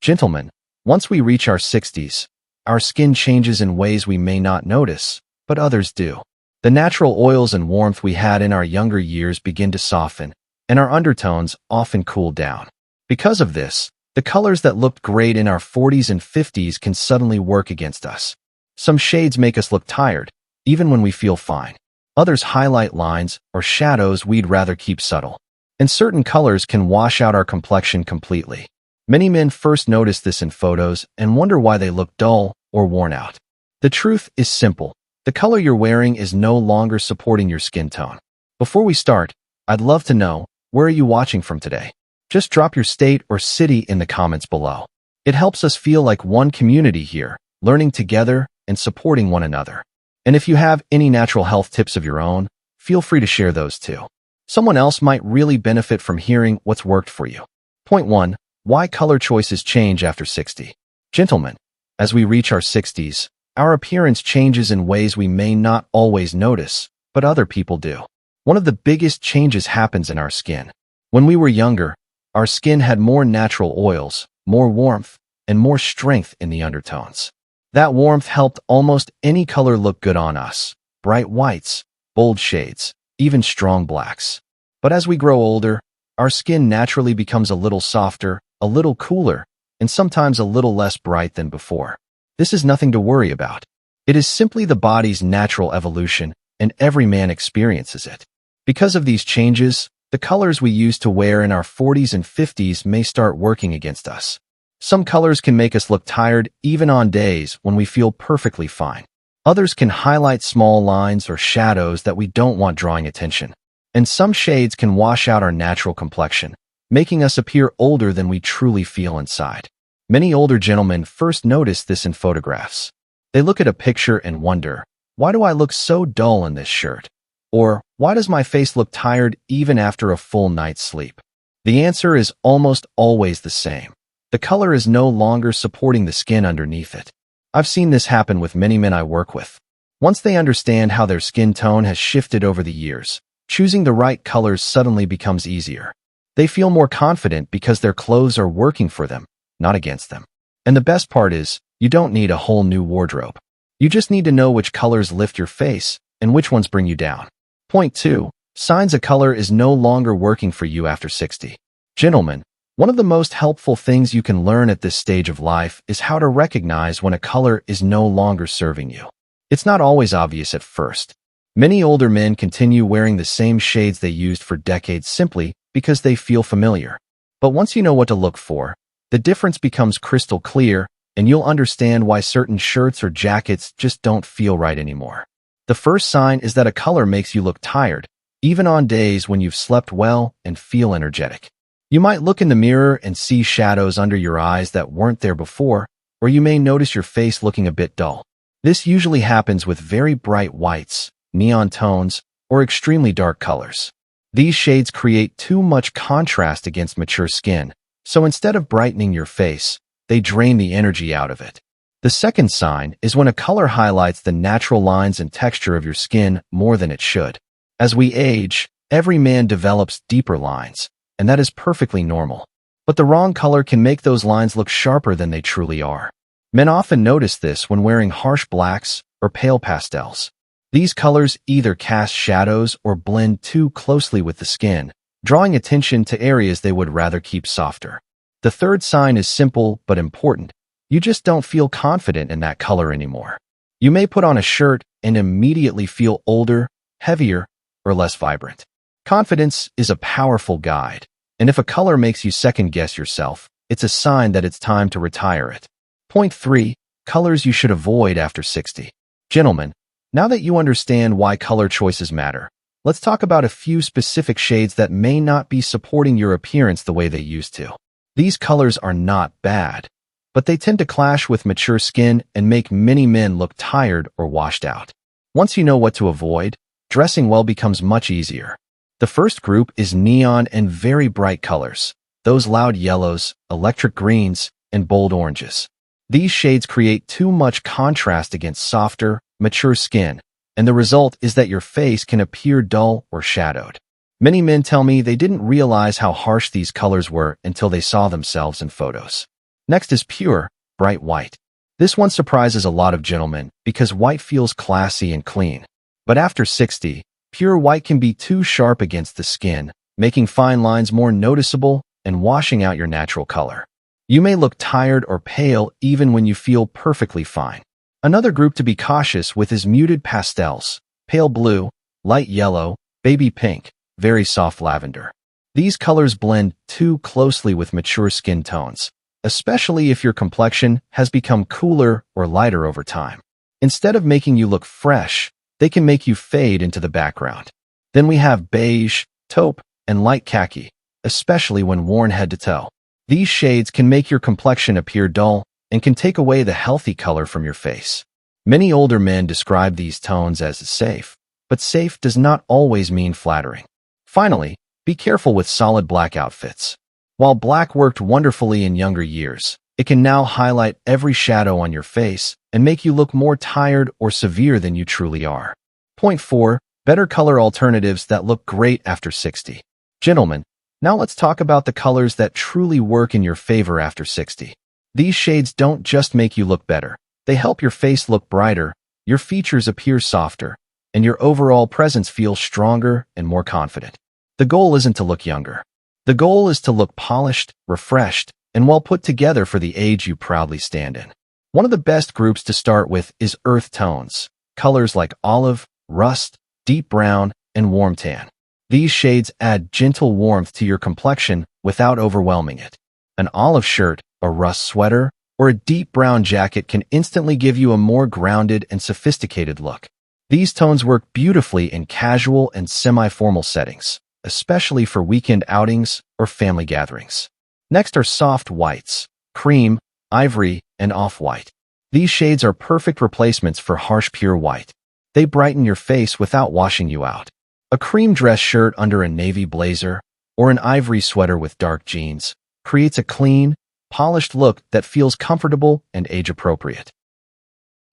Gentlemen, once we reach our 60s, our skin changes in ways we may not notice, but others do. The natural oils and warmth we had in our younger years begin to soften, and our undertones often cool down. Because of this, the colors that looked great in our 40s and 50s can suddenly work against us. Some shades make us look tired, even when we feel fine. Others highlight lines or shadows we'd rather keep subtle. And certain colors can wash out our complexion completely. Many men first notice this in photos and wonder why they look dull or worn out. The truth is simple. The color you're wearing is no longer supporting your skin tone. Before we start, I'd love to know, where are you watching from today? Just drop your state or city in the comments below. It helps us feel like one community here, learning together and supporting one another. And if you have any natural health tips of your own, feel free to share those too. Someone else might really benefit from hearing what's worked for you. Point 1. Why color choices change after 60. Gentlemen, as we reach our 60s, our appearance changes in ways we may not always notice, but other people do. One of the biggest changes happens in our skin. When we were younger, our skin had more natural oils, more warmth, and more strength in the undertones. That warmth helped almost any color look good on us. Bright whites, bold shades, even strong blacks. But as we grow older, our skin naturally becomes a little softer, a little cooler, and sometimes a little less bright than before. This is nothing to worry about. It is simply the body's natural evolution, and every man experiences it. Because of these changes, the colors we used to wear in our 40s and 50s may start working against us. Some colors can make us look tired even on days when we feel perfectly fine. Others can highlight small lines or shadows that we don't want drawing attention. And some shades can wash out our natural complexion, making us appear older than we truly feel inside. Many older gentlemen first notice this in photographs. They look at a picture and wonder, why do I look so dull in this shirt? Or, why does my face look tired even after a full night's sleep? The answer is almost always the same. The color is no longer supporting the skin underneath it. I've seen this happen with many men I work with. Once they understand how their skin tone has shifted over the years, choosing the right colors suddenly becomes easier. They feel more confident because their clothes are working for them, not against them. And the best part is, you don't need a whole new wardrobe. You just need to know which colors lift your face and which ones bring you down. Point 2. Signs a color is no longer working for you after 60. Gentlemen, one of the most helpful things you can learn at this stage of life is how to recognize when a color is no longer serving you. It's not always obvious at first. Many older men continue wearing the same shades they used for decades simply because they feel familiar. But once you know what to look for, the difference becomes crystal clear, and you'll understand why certain shirts or jackets just don't feel right anymore. The first sign is that a color makes you look tired, even on days when you've slept well and feel energetic. You might look in the mirror and see shadows under your eyes that weren't there before, or you may notice your face looking a bit dull. This usually happens with very bright whites, neon tones, or extremely dark colors. These shades create too much contrast against mature skin, so instead of brightening your face, they drain the energy out of it. The second sign is when a color highlights the natural lines and texture of your skin more than it should. As we age, every man develops deeper lines, and that is perfectly normal. But the wrong color can make those lines look sharper than they truly are. Men often notice this when wearing harsh blacks or pale pastels. These colors either cast shadows or blend too closely with the skin, drawing attention to areas they would rather keep softer. The third sign is simple but important. You just don't feel confident in that color anymore. You may put on a shirt and immediately feel older, heavier, or less vibrant. Confidence is a powerful guide, and if a color makes you second-guess yourself, it's a sign that it's time to retire it. Point 3. Colors you should avoid after 60. Gentlemen, now that you understand why color choices matter, let's talk about a few specific shades that may not be supporting your appearance the way they used to. These colors are not bad, but they tend to clash with mature skin and make many men look tired or washed out. Once you know what to avoid, dressing well becomes much easier. The first group is neon and very bright colors, those loud yellows, electric greens, and bold oranges. These shades create too much contrast against softer, mature skin, and the result is that your face can appear dull or shadowed. Many men tell me they didn't realize how harsh these colors were until they saw themselves in photos. Next is pure, bright white. This one surprises a lot of gentlemen because white feels classy and clean. But after 60, pure white can be too sharp against the skin, making fine lines more noticeable and washing out your natural color. You may look tired or pale even when you feel perfectly fine. Another group to be cautious with is muted pastels, pale blue, light yellow, baby pink, very soft lavender. These colors blend too closely with mature skin tones, especially if your complexion has become cooler or lighter over time. Instead of making you look fresh, they can make you fade into the background. Then we have beige, taupe, and light khaki, especially when worn head to toe. These shades can make your complexion appear dull and can take away the healthy color from your face. Many older men describe these tones as safe, but safe does not always mean flattering. Finally, be careful with solid black outfits. While black worked wonderfully in younger years, it can now highlight every shadow on your face and make you look more tired or severe than you truly are. Point 4. Better color alternatives that look great after 60. Gentlemen, now let's talk about the colors that truly work in your favor after 60. These shades don't just make you look better. They help your face look brighter, your features appear softer, and your overall presence feel stronger and more confident. The goal isn't to look younger. The goal is to look polished, refreshed, and well put together for the age you proudly stand in. One of the best groups to start with is earth tones, colors like olive, rust, deep brown, and warm tan. These shades add gentle warmth to your complexion without overwhelming it. An olive shirt, a rust sweater, or a deep brown jacket can instantly give you a more grounded and sophisticated look. These tones work beautifully in casual and semi-formal settings, especially for weekend outings or family gatherings. Next are soft whites, cream, ivory, and off-white. These shades are perfect replacements for harsh pure white. They brighten your face without washing you out. A cream dress shirt under a navy blazer or an ivory sweater with dark jeans creates a clean, polished look that feels comfortable and age-appropriate.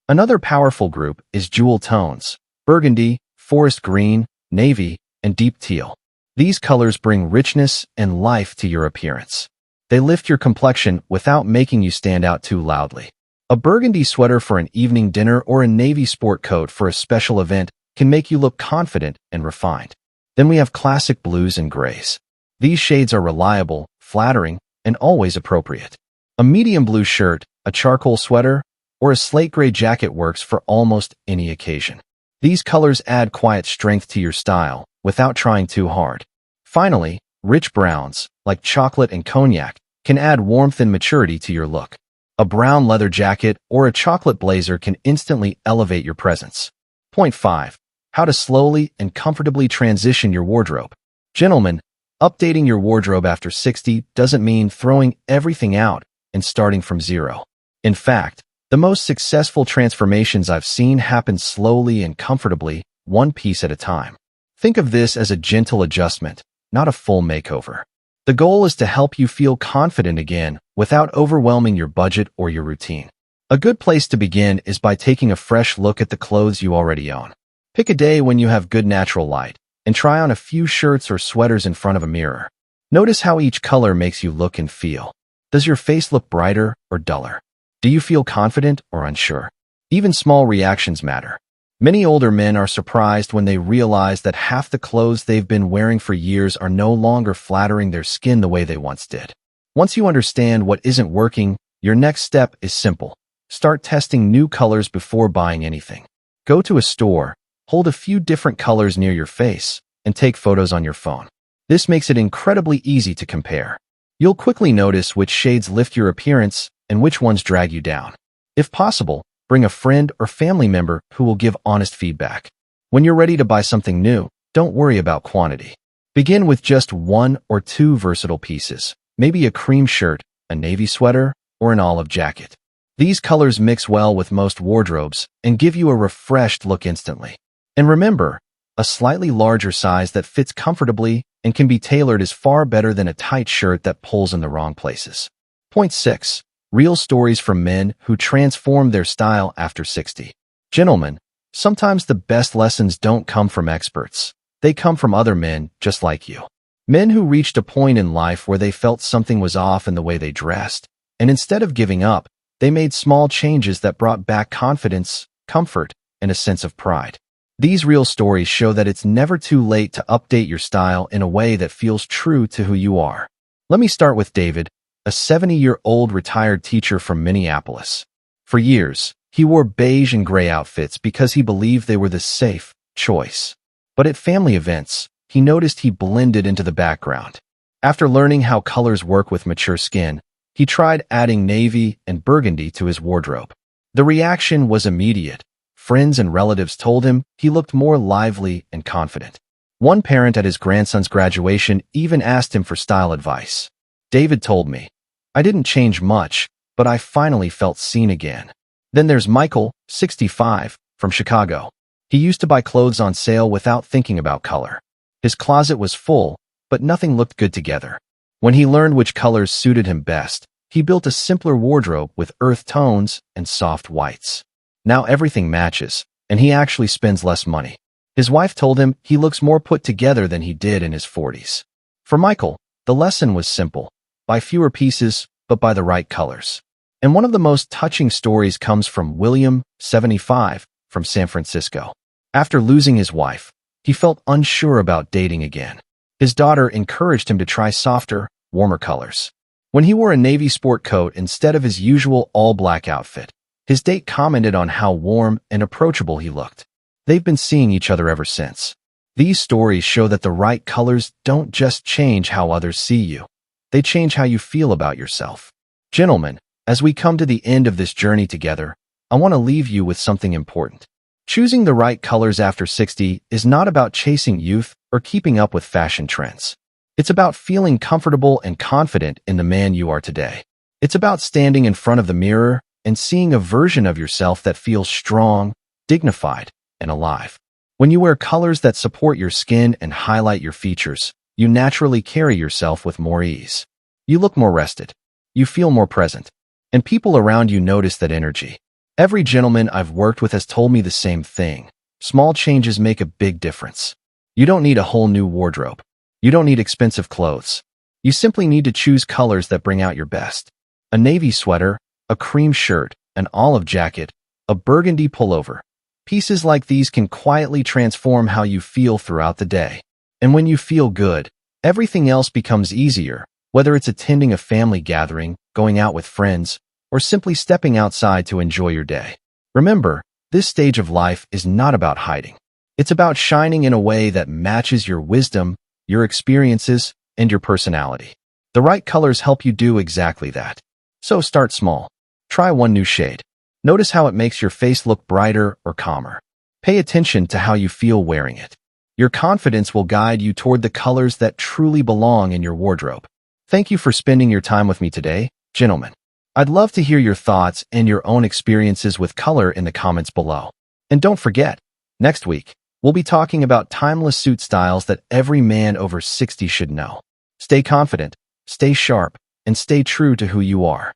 Another powerful group is jewel tones, burgundy, forest green, navy, and deep teal. These colors bring richness and life to your appearance. They lift your complexion without making you stand out too loudly. A burgundy sweater for an evening dinner or a navy sport coat for a special event can make you look confident and refined. Then we have classic blues and grays. These shades are reliable, flattering, and always appropriate. A medium blue shirt, a charcoal sweater, or a slate gray jacket works for almost any occasion. These colors add quiet strength to your style without trying too hard. Finally, rich browns, like chocolate and cognac, can add warmth and maturity to your look. A brown leather jacket or a chocolate blazer can instantly elevate your presence. Point 5. How to slowly and comfortably transition your wardrobe. Gentlemen, updating your wardrobe after 60 doesn't mean throwing everything out and starting from zero. In fact, the most successful transformations I've seen happen slowly and comfortably, one piece at a time. Think of this as a gentle adjustment, not a full makeover. The goal is to help you feel confident again without overwhelming your budget or your routine. A good place to begin is by taking a fresh look at the clothes you already own. Pick a day when you have good natural light and try on a few shirts or sweaters in front of a mirror. Notice how each color makes you look and feel. Does your face look brighter or duller? Do you feel confident or unsure? Even small reactions matter. Many older men are surprised when they realize that half the clothes they've been wearing for years are no longer flattering their skin the way they once did. Once you understand what isn't working, your next step is simple. Start testing new colors before buying anything. Go to a store, hold a few different colors near your face, and take photos on your phone. This makes it incredibly easy to compare. You'll quickly notice which shades lift your appearance and which ones drag you down. If possible, bring a friend or family member who will give honest feedback. When you're ready to buy something new, don't worry about quantity. Begin with just 1 or 2 versatile pieces, maybe a cream shirt, a navy sweater, or an olive jacket. These colors mix well with most wardrobes and give you a refreshed look instantly. And remember, a slightly larger size that fits comfortably and can be tailored is far better than a tight shirt that pulls in the wrong places. Point 6. Real stories from men who transform their style after 60. Gentlemen, sometimes the best lessons don't come from experts. They come from other men just like you. Men who reached a point in life where they felt something was off in the way they dressed And instead of giving up, they made small changes that brought back confidence, comfort, and a sense of pride. These real stories show that it's never too late to update your style in a way that feels true to who you are. Let me start with David, a 70-year-old retired teacher from Minneapolis. For years, he wore beige and gray outfits because he believed they were the safe choice. But at family events, he noticed he blended into the background. After learning how colors work with mature skin, he tried adding navy and burgundy to his wardrobe. The reaction was immediate. Friends and relatives told him he looked more lively and confident. One parent at his grandson's graduation even asked him for style advice. David told me, "I didn't change much, but I finally felt seen again." Then there's Michael, 65, from Chicago. He used to buy clothes on sale without thinking about color. His closet was full, but nothing looked good together. When he learned which colors suited him best, he built a simpler wardrobe with earth tones and soft whites. Now everything matches, and he actually spends less money. His wife told him he looks more put together than he did in his 40s. For Michael, the lesson was simple: buy fewer pieces, but buy the right colors. And one of the most touching stories comes from William, 75, from San Francisco. After losing his wife, he felt unsure about dating again. His daughter encouraged him to try softer, warmer colors. When he wore a navy sport coat instead of his usual all-black outfit, his date commented on how warm and approachable he looked. They've been seeing each other ever since. These stories show that the right colors don't just change how others see you. They change how you feel about yourself. Gentlemen, as we come to the end of this journey together, I want to leave you with something important. Choosing the right colors after 60 is not about chasing youth or keeping up with fashion trends. It's about feeling comfortable and confident in the man you are today. It's about standing in front of the mirror and seeing a version of yourself that feels strong, dignified, and alive. When you wear colors that support your skin and highlight your features, you naturally carry yourself with more ease. You look more rested. You feel more present. And people around you notice that energy. Every gentleman I've worked with has told me the same thing. Small changes make a big difference. You don't need a whole new wardrobe. You don't need expensive clothes. You simply need to choose colors that bring out your best. A navy sweater, a cream shirt, an olive jacket, a burgundy pullover. Pieces like these can quietly transform how you feel throughout the day. And when you feel good, everything else becomes easier, whether it's attending a family gathering, going out with friends, or simply stepping outside to enjoy your day. Remember, this stage of life is not about hiding. It's about shining in a way that matches your wisdom, your experiences, and your personality. The right colors help you do exactly that. So start small. Try one new shade. Notice how it makes your face look brighter or calmer. Pay attention to how you feel wearing it. Your confidence will guide you toward the colors that truly belong in your wardrobe. Thank you for spending your time with me today, gentlemen. I'd love to hear your thoughts and your own experiences with color in the comments below. And don't forget, next week, we'll be talking about timeless suit styles that every man over 60 should know. Stay confident, stay sharp, and stay true to who you are.